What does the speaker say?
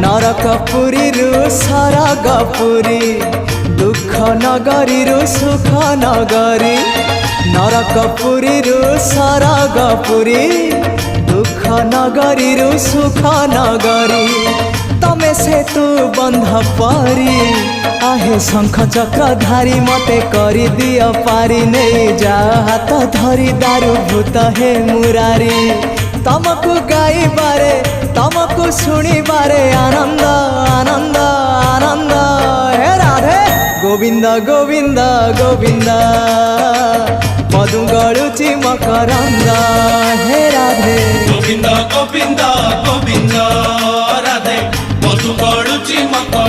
नरकपुरी सरगपुरी दुख नगरी सुख नगरी नरकपुरी सरगपुरी दुख नगरी सुख नगरी तमे से तू बंध परी आहे शंख चक्रधारी मते करी दिया पारी नहीं जा हाथ धरी दारू भूत हे मुरारी तमको गाइबारे तमको शुणिबारे आनंद आनंद आनंद हे राधे गोविंद गोविंद गोविंद मधु गलुची मकरंद हे राधे गोविंद गोविंद गोविंद राधे मधु गलुची मकरंद।